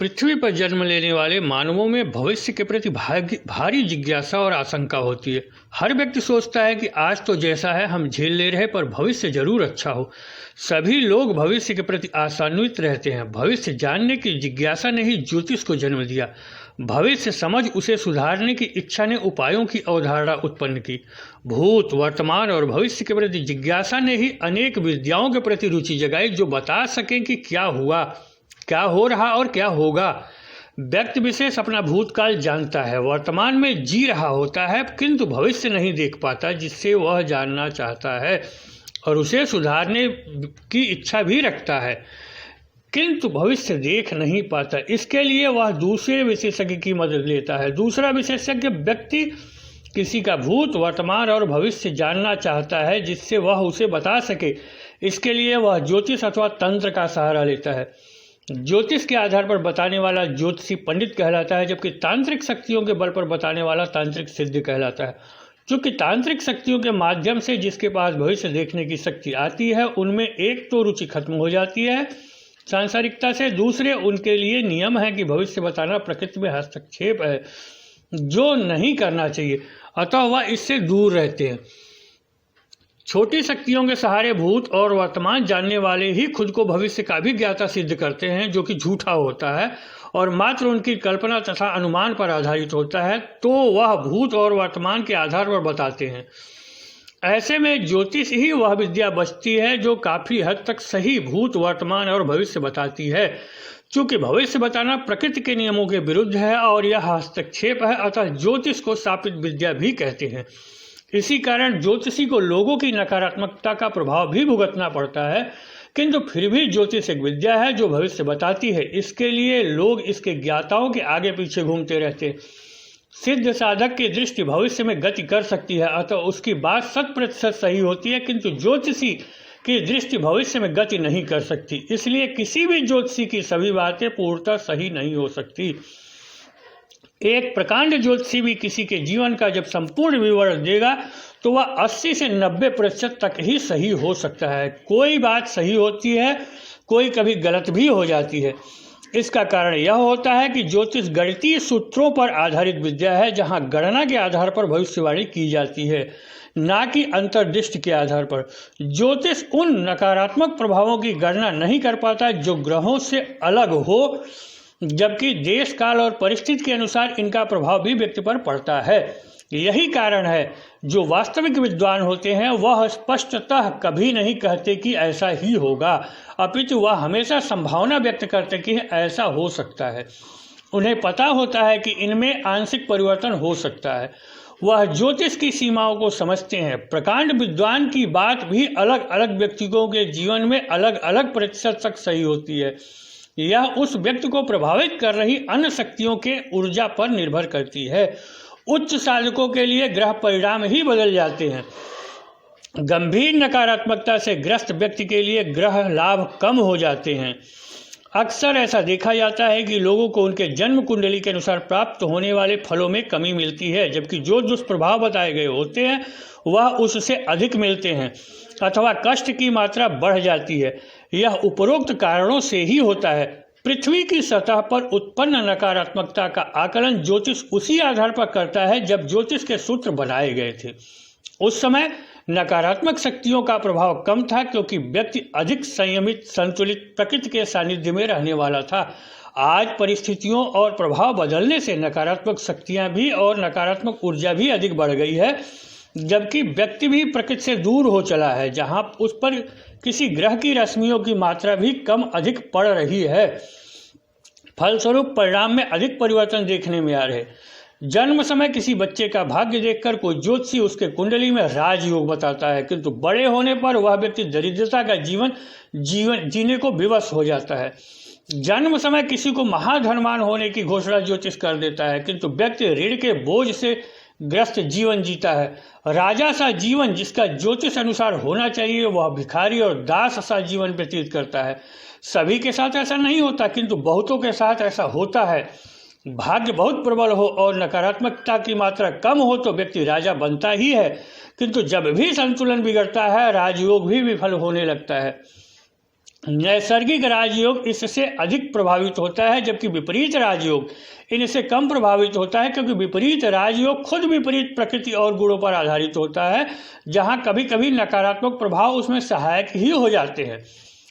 पृथ्वी पर जन्म लेने वाले मानवों में भविष्य के प्रति भारी जिज्ञासा और आशंका होती है। हर व्यक्ति सोचता है कि आज तो जैसा है हम झेल ले रहे, पर भविष्य जरूर अच्छा हो। सभी लोग भविष्य के प्रति आशान्वित रहते हैं। भविष्य जानने की जिज्ञासा ने ही ज्योतिष को जन्म दिया। भविष्य समझ उसे सुधारने की इच्छा ने उपायों की अवधारणा उत्पन्न की। भूत, वर्तमान और भविष्य के प्रति जिज्ञासा ने ही अनेक विद्याओं के प्रति रुचि जगाई, जो बता सकें कि क्या हुआ, क्या हो रहा और क्या होगा। व्यक्ति विशेष अपना भूतकाल जानता है, वर्तमान में जी रहा होता है, किंतु भविष्य नहीं देख पाता जिससे वह जानना चाहता है और उसे सुधारने की इच्छा भी रखता है, किंतु भविष्य देख नहीं पाता। इसके लिए वह दूसरे विशेषज्ञ की मदद लेता है। दूसरा विशेषज्ञ व्यक्ति किसी का भूत, वर्तमान और भविष्य जानना चाहता है जिससे वह उसे बता सके। इसके लिए वह ज्योतिष अथवा तंत्र का सहारा लेता है। ज्योतिष के आधार पर बताने वाला ज्योतिषी पंडित कहलाता है, जबकि तांत्रिक शक्तियों के बल पर बताने वाला तांत्रिक सिद्ध कहलाता है। क्योंकि तांत्रिक शक्तियों के माध्यम से जिसके पास भविष्य देखने की शक्ति आती है, उनमें एक तो रुचि खत्म हो जाती है सांसारिकता से, दूसरे उनके लिए नियम है कि भविष्य बताना प्रकृति में हस्तक्षेप है जो नहीं करना चाहिए, अतः वह इससे दूर रहते हैं। छोटी शक्तियों के सहारे भूत और वर्तमान जानने वाले ही खुद को भविष्य का भी ज्ञाता सिद्ध करते हैं, जो कि झूठा होता है और मात्र उनकी कल्पना तथा अनुमान पर आधारित होता है, तो वह भूत और वर्तमान के आधार पर बताते हैं। ऐसे में ज्योतिष ही वह विद्या बचती है जो काफी हद तक सही भूत, वर्तमान और भविष्य बताती है। चूंकि भविष्य बताना प्रकृति के नियमों के विरुद्ध है और यह हस्तक्षेप है, अतः ज्योतिष को शापित विद्या भी कहते हैं। इसी कारण ज्योतिषी को लोगों की नकारात्मकता का प्रभाव भी भुगतना पड़ता है, किंतु फिर भी ज्योतिष एक विद्या है जो भविष्य बताती है। इसके लिए लोग इसके ज्ञाताओं के आगे पीछे घूमते रहते हैं। सिद्ध साधक की दृष्टि भविष्य में गति कर सकती है, अतः उसकी बात 100% सही होती है, किंतु ज्योतिषी की दृष्टि भविष्य में गति नहीं कर सकती। इसलिए किसी भी ज्योतिषी की सभी बातें पूर्णतः सही नहीं हो सकती। एक प्रकांड ज्योतिषी भी किसी के जीवन का जब संपूर्ण विवरण देगा तो वह 80 से 90% तक ही सही हो सकता है। कोई बात सही होती है, कोई कभी गलत भी हो जाती है। इसका कारण यह होता है कि ज्योतिष गणितीय सूत्रों पर आधारित विद्या है, जहां गणना के आधार पर भविष्यवाणी की जाती है, ना कि अंतर्दृष्टि के आधार पर। ज्योतिष उन नकारात्मक प्रभावों की गणना नहीं कर पाता जो ग्रहों से अलग हो, जबकि देश, काल और परिस्थिति के अनुसार इनका प्रभाव भी व्यक्ति पर पड़ता है। यही कारण है जो वास्तविक विद्वान होते हैं वह स्पष्टतः कभी नहीं कहते कि ऐसा ही होगा, अपितु वह हमेशा संभावना व्यक्त करते कि ऐसा हो सकता है। उन्हें पता होता है कि इनमें आंशिक परिवर्तन हो सकता है। वह ज्योतिष की सीमाओं को समझते हैं। प्रकांड विद्वान की बात भी अलग अलग व्यक्तियों के जीवन में अलग अलग प्रतिशत तक सही होती है। यह उस व्यक्ति को प्रभावित कर रही अन्य शक्तियों के ऊर्जा पर निर्भर करती है। उच्च साधकों के लिए ग्रह परिणाम ही बदल जाते हैं। गंभीर नकारात्मकता से ग्रस्त व्यक्ति के लिए ग्रह लाभ कम हो जाते हैं। अक्सर ऐसा देखा जाता है कि लोगों को उनके जन्म कुंडली के अनुसार प्राप्त होने वाले फलों में कमी मिलती है, जबकि जो दुष्प्रभाव बताए गए होते हैं वह उससे अधिक मिलते हैं अथवा कष्ट की मात्रा बढ़ जाती है। यह उपरोक्त कारणों से ही होता है। पृथ्वी की सतह पर उत्पन्न नकारात्मकता का आकलन ज्योतिष उसी आधार पर करता है जब ज्योतिष के सूत्र बनाए गए थे। उस समय नकारात्मक शक्तियों का प्रभाव कम था, क्योंकि व्यक्ति अधिक संयमित, संतुलित प्रकृति के सानिध्य में रहने वाला था। आज परिस्थितियों और प्रभाव बदलने से नकारात्मक शक्तियां भी और नकारात्मक ऊर्जा भी अधिक बढ़ गई है, जबकि व्यक्ति भी प्रकृति से दूर हो चला है, जहां उस पर किसी ग्रह की रश्मियों की मात्रा भी कम अधिक पड़ रही है। फलस्वरूप परिणाम में अधिक परिवर्तन देखने में आ रहे। जन्म समय किसी बच्चे का भाग्य देखकर कोई ज्योतिषी उसके कुंडली में राजयोग बताता है, किंतु बड़े होने पर वह व्यक्ति दरिद्रता का जीवन जीने को विवश हो जाता है। जन्म समय किसी को महाधनवान होने की घोषणा ज्योतिष कर देता है, किंतु व्यक्ति ऋण के बोझ से ग्रस्त जीवन जीता है। राजा सा जीवन जिसका ज्योतिष अनुसार होना चाहिए, वह भिखारी और दास सा जीवन व्यतीत करता है। सभी के साथ ऐसा नहीं होता, किंतु बहुतों के साथ ऐसा होता है। भाग्य बहुत प्रबल हो और नकारात्मकता की मात्रा कम हो तो व्यक्ति राजा बनता ही है, किंतु जब भी संतुलन बिगड़ता है राजयोग भी विफल होने लगता है। नैसर्गिक राजयोग इससे अधिक प्रभावित होता है, जबकि विपरीत राजयोग इनसे कम प्रभावित होता है, क्योंकि विपरीत राजयोग खुद विपरीत प्रकृति और गुणों पर आधारित होता है, जहां कभी कभी नकारात्मक प्रभाव उसमें सहायक ही हो जाते हैं।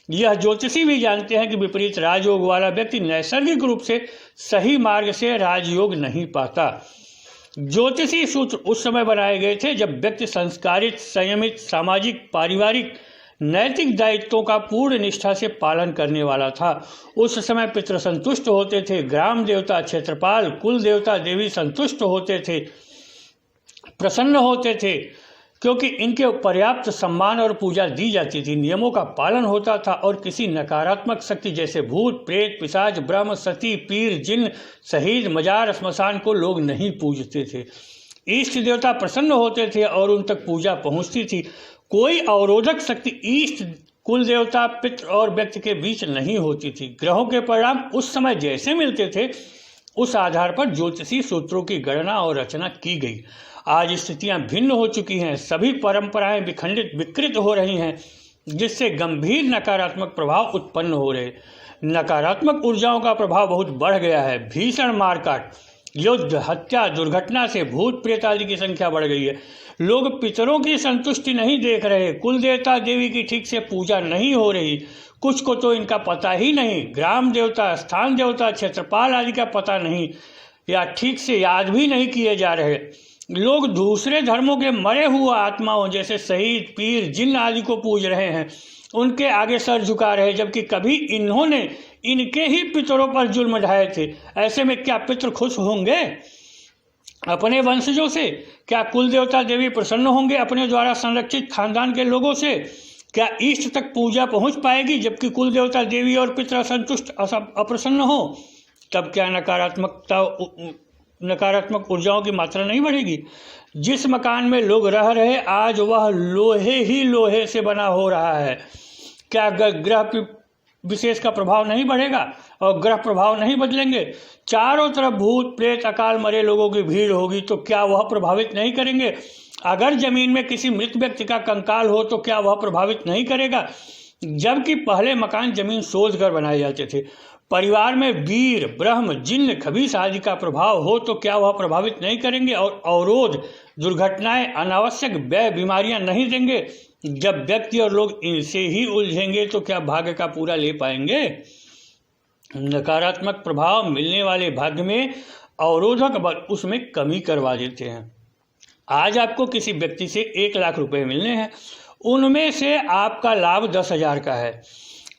यह ज्योतिषी भी जानते हैं कि विपरीत राजयोग वाला व्यक्ति नैसर्गिक रूप से सही मार्ग से राजयोग नहीं पाता। ज्योतिषी सूत्र उस समय बनाए गए थे जब व्यक्ति संस्कारित, संयमित, सामाजिक, पारिवारिक, नैतिक दायित्वों का पूर्ण निष्ठा से पालन करने वाला था। उस समय पितृ संतुष्ट होते थे, ग्राम देवता, क्षेत्रपाल, कुल देवता, देवी संतुष्ट होते थे, प्रसन्न होते थे, क्योंकि इनके पर्याप्त सम्मान और पूजा दी जाती थी। नियमों का पालन होता था और किसी नकारात्मक शक्ति जैसे भूत, प्रेत, पिशाच, ब्रह्म, सती, पीर, जिन्न, शहीद, मजार, श्मशान को लोग नहीं पूजते थे। इष्ट देवता प्रसन्न होते थे और उन तक पूजा पहुंचती थी। कोई अवरोधक शक्ति इष्ट, कुल देवता, पितृ और व्यक्ति के बीच नहीं होती थी। ग्रहों के परिणाम उस समय जैसे मिलते थे, उस आधार पर ज्योतिषी सूत्रों की गणना और रचना की गई। आज स्थितियां भिन्न हो चुकी हैं, सभी परंपराएं विकृत हो रही हैं, जिससे गंभीर नकारात्मक प्रभाव उत्पन्न हो रहे। नकारात्मक ऊर्जाओं का प्रभाव बहुत बढ़ गया है। भीषण मारकाट, युद्ध, हत्या, दुर्घटना से भूत प्रेत आदि की संख्या बढ़ गई है। लोग पितरों की संतुष्टि नहीं देख रहे, कुल देवता देवी की ठीक से पूजा नहीं हो रही, कुछ को तो इनका पता ही नहीं, ग्राम देवता, स्थान देवता, क्षेत्रपाल आदि का पता नहीं या ठीक से याद भी नहीं किए जा रहे। लोग दूसरे धर्मों के मरे हुए आत्माओं जैसे शहीद, पीर, जिन्न आदि को पूज रहे हैं, उनके आगे सर झुका रहे, जबकि कभी इन्होंने इनके ही पितरों पर जुल्म ढाए थे। ऐसे में क्या पितृ खुश होंगे अपने वंशजों से? क्या कुल देवता देवी प्रसन्न होंगे अपने द्वारा संरक्षित खानदान के लोगों से? क्या इष्ट तक पूजा पहुंच पाएगी जबकि कुल देवता देवी और पितृ असंतुष्ट, अप्रसन्न हो? तब क्या नकारात्मक ऊर्जाओं की मात्रा नहीं बढ़ेगी? जिस मकान में लोग रह रहे आज वह लोहे से बना हो रहा है। क्या ग्रह विशेष का प्रभाव नहीं बढ़ेगा और ग्रह प्रभाव नहीं बदलेंगे? चारों तरफ भूत प्रेत, अकाल मरे लोगों की भीड़ होगी, तो क्या वह प्रभावित नहीं करेंगे? अगर जमीन में किसी मृत व्यक्ति का कंकाल हो तो क्या वह प्रभावित नहीं करेगा? जबकि पहले मकान जमीन सोच कर बनाए जाते थे। परिवार में वीर, ब्रह्म, जिन्न, खबीस आदि का प्रभाव हो तो क्या वह प्रभावित नहीं करेंगे और अवरोध, दुर्घटनाएं, अनावश्यक व्यय, बीमारियां नहीं देंगे? जब व्यक्ति और लोग इनसे ही उलझेंगे तो क्या भाग्य का पूरा ले पाएंगे? नकारात्मक प्रभाव मिलने वाले भाग्य में अवरोधक बल उसमें कमी करवा देते हैं। आज आपको किसी व्यक्ति से 1 लाख रुपए मिलने हैं, उनमें से आपका लाभ 10,000 का है।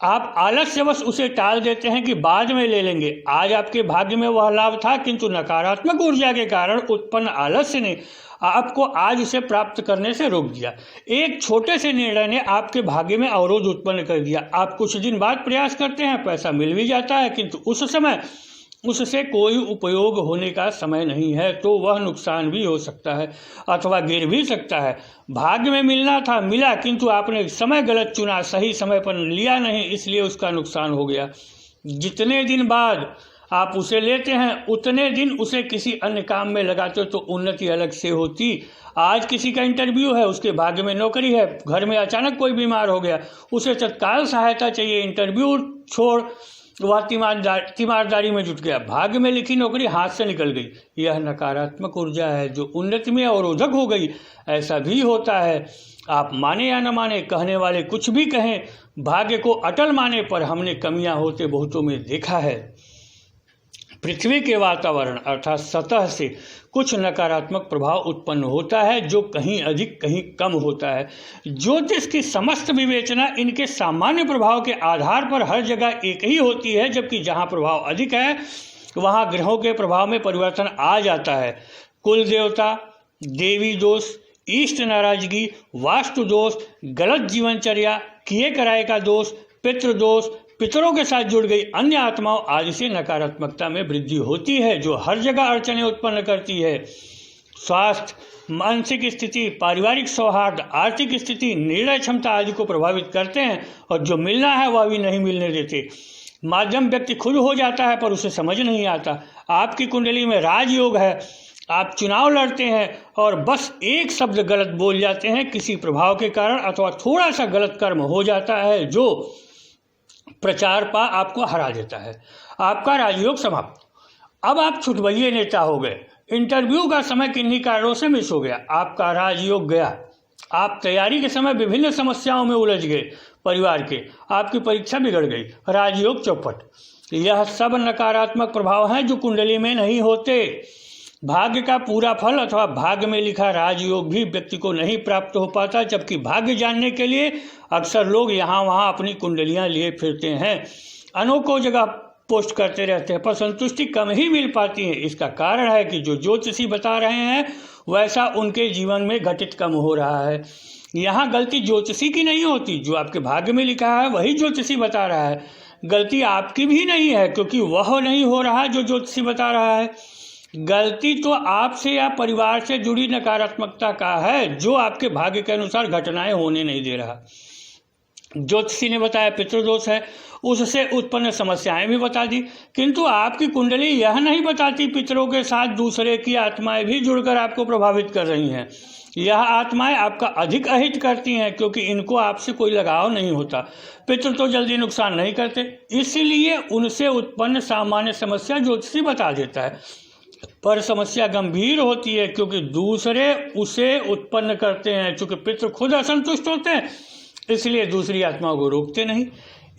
आप आलस्यवश उसे टाल देते हैं कि बाद में ले लेंगे। आज आपके भाग्य में वह लाभ था, किंतु नकारात्मक ऊर्जा के कारण उत्पन्न आलस्य ने आपको आज उसे प्राप्त करने से रोक दिया। एक छोटे से निर्णय ने आपके भाग्य में अवरोध उत्पन्न कर दिया। आप कुछ दिन बाद प्रयास करते हैं, पैसा मिल भी जाता है, किंतु उस समय उससे कोई उपयोग होने का समय नहीं है, तो वह नुकसान भी हो सकता है अथवा गिर भी सकता है। भाग्य में मिलना था, मिला, किंतु आपने समय गलत चुना, सही समय पर लिया नहीं, इसलिए उसका नुकसान हो गया। जितने दिन बाद आप उसे लेते हैं उतने दिन उसे किसी अन्य काम में लगाते हो तो उन्नति अलग से होती। आज किसी का इंटरव्यू है, उसके भाग्य में नौकरी है, घर में अचानक कोई बीमार हो गया, उसे तत्काल सहायता चाहिए, इंटरव्यू छोड़ वह तीमारदारी में जुट गया, भाग्य में लिखी नौकरी हाथ से निकल गई। यह नकारात्मक ऊर्जा है जो उन्नति में अवरोधक हो गई। ऐसा भी होता है, आप माने या न माने, कहने वाले कुछ भी कहें, भाग्य को अटल माने पर हमने कमियां होते बहुतों में देखा है। पृथ्वी के वातावरण अर्थात सतह से कुछ नकारात्मक प्रभाव उत्पन्न होता है जो कहीं अधिक कहीं कम होता है। ज्योतिष की समस्त विवेचना इनके सामान्य प्रभाव के आधार पर हर जगह एक ही होती है, जबकि जहां प्रभाव अधिक है वहां ग्रहों के प्रभाव में परिवर्तन आ जाता है। कुल देवता, देवी दोष, इष्ट नाराजगी, वास्तु दोष, गलत जीवनचर्या, किए कराए का दोष, पितृदोष, पितरों के साथ जुड़ गई अन्य आत्माओं आदि से नकारात्मकता में वृद्धि होती है, जो हर जगह अड़चनें उत्पन्न करती है। स्वास्थ्य, मानसिक स्थिति, पारिवारिक सौहार्द, आर्थिक स्थिति, निर्णय क्षमता आदि को प्रभावित करते हैं और जो मिलना है वह भी नहीं मिलने देते। माध्यम व्यक्ति खुद हो जाता है पर उसे समझ नहीं आता। आपकी कुंडली में राजयोग है, आप चुनाव लड़ते हैं और बस एक शब्द गलत बोल जाते हैं, किसी प्रभाव के कारण अथवा थोड़ा सा गलत कर्म हो जाता है जो प्रचार पा आपको हरा देता है। आपका राजयोग समाप्त। अब आप छुटभइये नेता हो गए। इंटरव्यू का समय किन्हीं कारणों से मिस हो गया, आपका राजयोग गया। आप तैयारी के समय विभिन्न समस्याओं में उलझ गए, परिवार के, आपकी परीक्षा बिगड़ गई, राजयोग चौपट। यह सब नकारात्मक प्रभाव हैं जो कुंडली में नहीं होते। भाग्य का पूरा फल अथवा भाग्य में लिखा राजयोग भी व्यक्ति को नहीं प्राप्त हो पाता, जबकि भाग्य जानने के लिए अक्सर लोग यहाँ वहाँ अपनी कुंडलियाँ लिए फिरते हैं, अनोखों जगह पोस्ट करते रहते हैं, पर संतुष्टि कम ही मिल पाती है। इसका कारण है कि जो ज्योतिषी बता रहे हैं वैसा उनके जीवन में घटित कम हो रहा है। यहाँ गलती ज्योतिषी की नहीं होती, जो आपके भाग्य में लिखा है वही ज्योतिषी बता रहा है। गलती आपकी भी नहीं है, क्योंकि वह नहीं हो रहा जो ज्योतिषी बता रहा है। गलती तो आपसे या परिवार से जुड़ी नकारात्मकता का है, जो आपके भाग्य के अनुसार घटनाएं होने नहीं दे रहा। ज्योतिषी ने बताया पितृदोष है, उससे उत्पन्न समस्याएं भी बता दी, किंतु आपकी कुंडली यह नहीं बताती पितरों के साथ दूसरे की आत्माएं भी जुड़कर आपको प्रभावित कर रही हैं। यह आत्माएं आपका अधिक अहित करती हैं, क्योंकि इनको आपसे कोई लगाव नहीं होता। पितृ तो जल्दी नुकसान नहीं करते, इसलिए उनसे उत्पन्न सामान्य समस्या ज्योतिषी बता देता है, पर समस्या गंभीर होती है क्योंकि दूसरे उसे उत्पन्न करते हैं। चूंकि पितृ खुद असंतुष्ट होते हैं, इसलिए दूसरी आत्माओं को रोकते नहीं।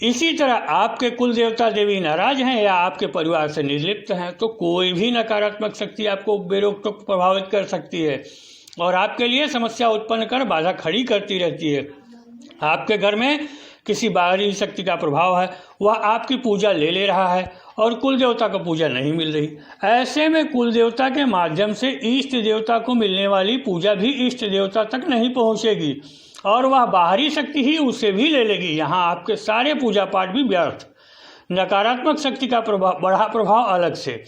इसी तरह आपके कुल देवता देवी नाराज हैं या आपके परिवार से निर्लिप्त हैं, तो कोई भी नकारात्मक शक्ति आपको बेरोक टोक प्रभावित कर सकती है और आपके लिए समस्या उत्पन्न कर बाधा खड़ी करती रहती है। आपके घर में किसी बाहरी शक्ति का प्रभाव है, वह आपकी पूजा ले रहा है और कुल देवता को पूजा नहीं मिल रही। ऐसे में कुल देवता के माध्यम से इष्ट देवता को मिलने वाली पूजा भी इष्ट देवता तक नहीं पहुंचेगी और वह बाहरी शक्ति ही उसे भी ले लेगी। यहाँ आपके सारे पूजा पाठ भी व्यर्थ। नकारात्मक शक्ति का बड़ा प्रभाव अलग से।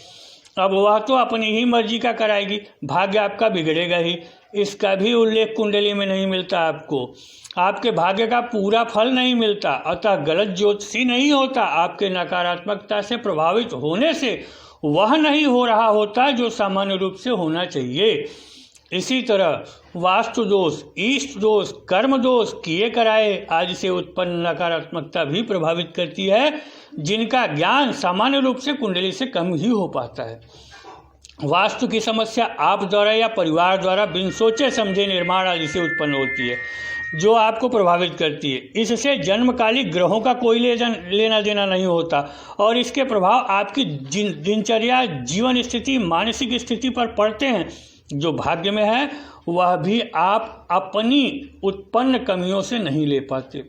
अब वह तो अपनी ही मर्जी का कराएगी, भाग्य आपका बिगड़ेगा ही। इसका भी उल्लेख कुंडली में नहीं मिलता आपको। आपके भाग्य का पूरा फल नहीं मिलता, अतः गलत ज्योतिषी नहीं होता। आपके नकारात्मकता से प्रभावित होने से वह नहीं हो रहा होता जो सामान्य रूप से होना चाहिए। इसी तरह वास्तु दोष, इष्ट दोष, कर्म दोष, किए कराए आदि से उत्पन्न नकारात्मकता भी प्रभावित करती है, जिनका ज्ञान सामान्य रूप से कुंडली से कम ही हो पाता है। वास्तु की समस्या आप द्वारा या परिवार द्वारा बिन सोचे समझे निर्माण आदि से उत्पन्न होती है, जो आपको प्रभावित करती है। इससे जन्मकालिक ग्रहों का कोई लेना देना नहीं होता और इसके प्रभाव आपकी दिनचर्या, जीवन स्थिति, मानसिक स्थिति पर पड़ते हैं। जो भाग्य में है वह भी आप अपनी उत्पन्न कमियों से नहीं ले पाते।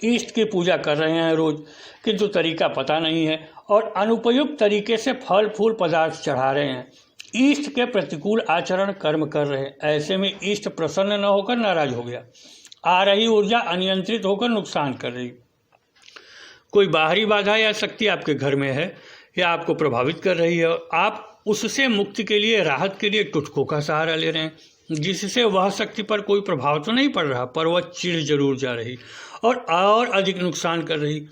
इष्ट की पूजा कर रहे हैं रोज, किंतु तरीका पता नहीं है और अनुपयुक्त तरीके से फल फूल पदार्थ चढ़ा रहे हैं। इष्ट के प्रतिकूल आचरण कर्म कर रहे हैं। ऐसे में इष्ट प्रसन्न न होकर नाराज हो गया। आ रही ऊर्जा अनियंत्रित होकर नुकसान कर रही। कोई बाहरी बाधा या शक्ति आपके घर में है या आपको प्रभावित कर रही है और आप उससे मुक्ति के लिए, राहत के लिए टुटकों का सहारा ले रहे हैं, जिससे वह शक्ति पर कोई प्रभाव तो नहीं पड़ रहा, पर वह चिढ़ जरूर जा रही और अधिक नुकसान कर रही।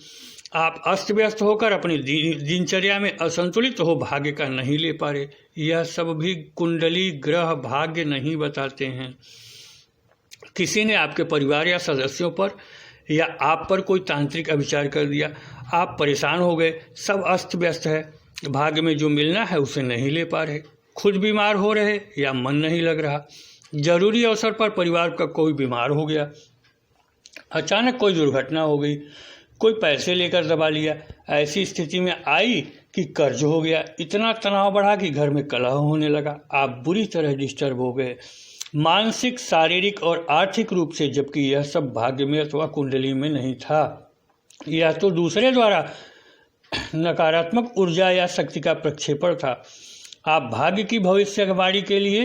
आप अस्त व्यस्त होकर अपनी दिनचर्या में असंतुलित हो भाग्य का नहीं ले पा रहे। यह सब भी कुंडली, ग्रह, भाग्य नहीं बताते हैं। किसी ने आपके परिवार या सदस्यों पर या आप पर कोई तांत्रिक अविचार कर दिया, आप परेशान हो गए, सब अस्त व्यस्त है, भाग्य में जो मिलना है उसे नहीं ले पा रहे, खुद बीमार हो रहे या मन नहीं लग रहा। जरूरी अवसर पर परिवार का कोई बीमार हो गया, अचानक कोई दुर्घटना हो गई, कोई पैसे लेकर दबा लिया, ऐसी स्थिति में आई कि कर्ज हो गया, इतना तनाव बढ़ा कि घर में कलह होने लगा, आप बुरी तरह डिस्टर्ब हो गए, मानसिक, शारीरिक और आर्थिक रूप से, जबकि यह सब भाग्य में अथवा कुंडली में नहीं था। यह तो दूसरे द्वारा नकारात्मक ऊर्जा या शक्ति का प्रक्षेपण था। आप भाग्य की भविष्यवाणी के लिए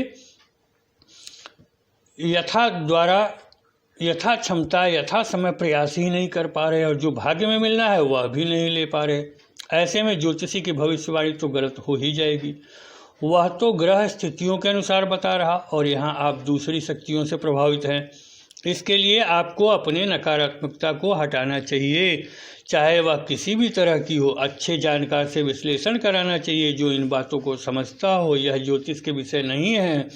यथा क्षमता, यथा समय प्रयास ही नहीं कर पा रहे और जो भाग्य में मिलना है वह भी नहीं ले पा रहे। ऐसे में ज्योतिषी की भविष्यवाणी तो गलत हो ही जाएगी। वह तो ग्रह स्थितियों के अनुसार बता रहा और यहाँ आप दूसरी शक्तियों से प्रभावित हैं। इसके लिए आपको अपने नकारात्मकता को हटाना चाहिए, चाहे वह किसी भी तरह की हो। अच्छे जानकार से विश्लेषण कराना चाहिए जो इन बातों को समझता हो। यह ज्योतिष के विषय नहीं है।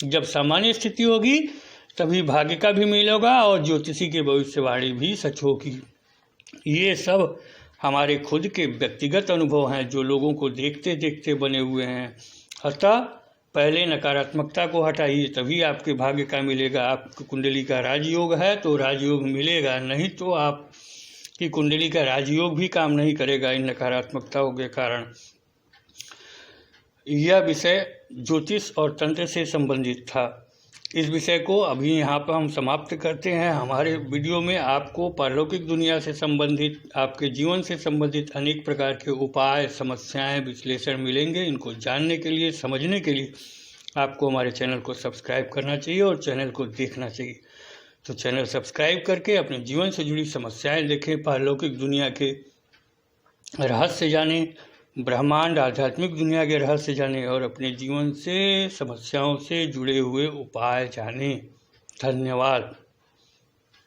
जब सामान्य स्थिति होगी तभी भाग्य का भी मेल होगा और ज्योतिषी की भविष्यवाणी भी सच होगी। ये सब हमारे खुद के व्यक्तिगत अनुभव हैं जो लोगों को देखते देखते बने हुए हैं। अतः पहले नकारात्मकता को हटाइए, तभी आपके भाग्य का मिलेगा। आपकी कुंडली का राजयोग है तो राजयोग मिलेगा, नहीं तो आपकी कुंडली का राजयोग भी काम नहीं करेगा इन नकारात्मकताओं के कारण। यह विषय ज्योतिष और तंत्र से संबंधित था। इस विषय को अभी यहाँ पर हम समाप्त करते हैं। हमारे वीडियो में आपको पारलौकिक दुनिया से संबंधित, आपके जीवन से संबंधित अनेक प्रकार के उपाय, समस्याएं, विश्लेषण मिलेंगे। इनको जानने के लिए, समझने के लिए आपको हमारे चैनल को सब्सक्राइब करना चाहिए और चैनल को देखना चाहिए। तो चैनल सब्सक्राइब करके अपने जीवन से जुड़ी समस्याएं देखें, पारलौकिक दुनिया के रहस्य जानें, ब्रह्मांड, आध्यात्मिक दुनिया के रहस्य जानें और अपने जीवन से, समस्याओं से जुड़े हुए उपाय जानें। धन्यवाद।